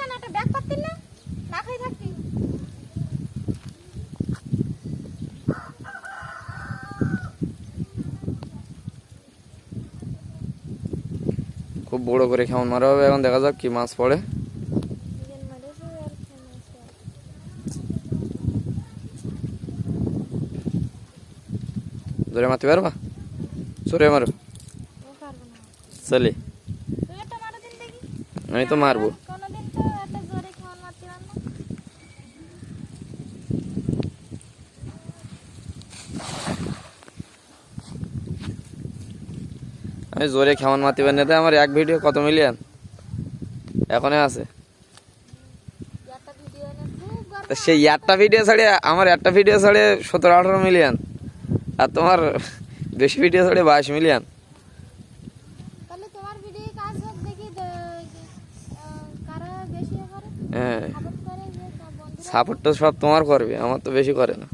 কেন একটা ব্যাগ পাচ্ছিস না? না খাই থাকবি। খুব বড় করে কেমন মারা হবে, এখন দেখা যাক কি মাছ পড়ে। জোরে মারতে পারবা? জোরে মারো। চলে, আমি তো মারবো। আমি জোরে কেমন মারতে পারি না, আমার এক ভিডিও কত মিলিয়ন এখনো আছে। সেই একটা ভিডিও ছাড়ে, আমার একটা ভিডিও ছাড়ে 17-18 মিলিয়ন, আর তোমার বেশি ভিডিও ছাড়ে 22 মিলিয়ন। হ্যাঁ, সাপোর্ট তো সব তোমার করবে, আমার তো বেশি করে না।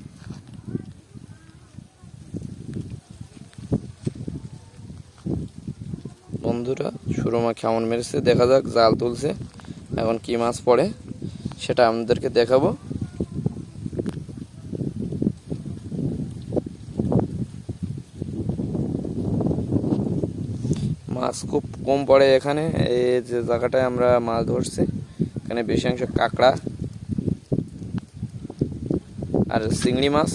বন্ধুরা সুরমা কেমন মেরেছে দেখা যাক, জাল তুলছে, এখন কি মাছ পড়ে সেটা আমাদেরকে দেখাবো। মাছ খুব কম পড়ে এখানে, এই যে জায়গাটায় আমরা মাছ ধরছি এখানে বেশি অংশ কাঁকড়া আর চিংড়ি মাছ,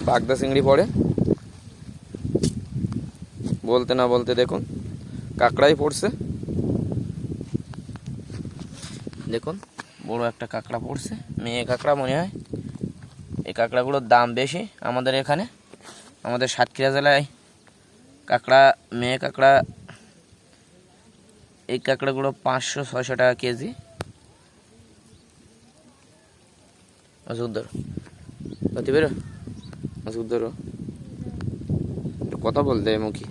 বাগদা চিংড়ি পড়ে। বলতে না বলতে দেখুন কাঁকড়াই পড়ছে, দেখুন বড় একটা কাঁকড়া পড়ছে, মেয়ে কাঁকড়া মনে হয়। এই কাঁকড়াগুলোর দাম বেশি আমাদের এখানে, আমাদের সাতক্ষীরা জেলায় কাঁকড়া, মেয়ে কাঁকড়া, এই কাঁকড়াগুলো 500-600 টাকা কেজি। মাসুদ ধরো, পাতি বেরো, মাসুদ ধরো, কথা বলতে মুখী।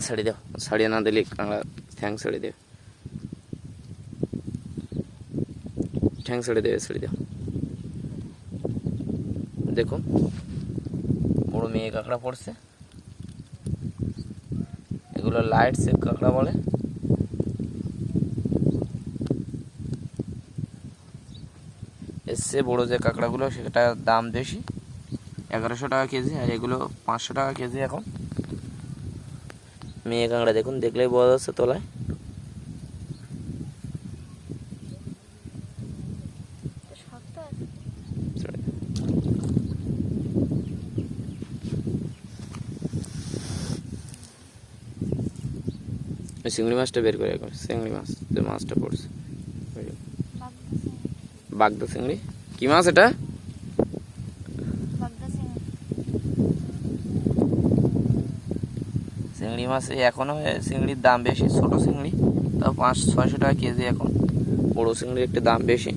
ছাড়ি দাও, ছাড়িয়ে না দিলে কাঁকড়া ঠ্যাং ছেড়ে দেবে, ঠ্যাং ছেড়ে দেবে, ছেড়ে দাও। দেখুন বড় মেয়ে কাঁকড়া পড়ছে, এগুলো লাইট সেপ কাঁকড়া বলে। এসছে বড় যে কাঁকড়াগুলো সেটার দাম বেশি, 1100 টাকা কেজি, আর এগুলো 500 টাকা কেজি এখন। মেয়ে কাঁকড়া দেখুন, দেখলেই বোঝা যাচ্ছে তলায়। চিংড়ি মাছটা বের করে, চিংড়ি মাছ যে মাছটা পড়ছে, বাগদা চিংড়ি। কি মাছ এটা? চিংড়ি মাছ এখনো চিংড়ির দাম বেশি, ছোট চিংড়ি তাও 500-600 টাকা কেজি এখন, বড় চিংড়ির একটু দাম বেশি।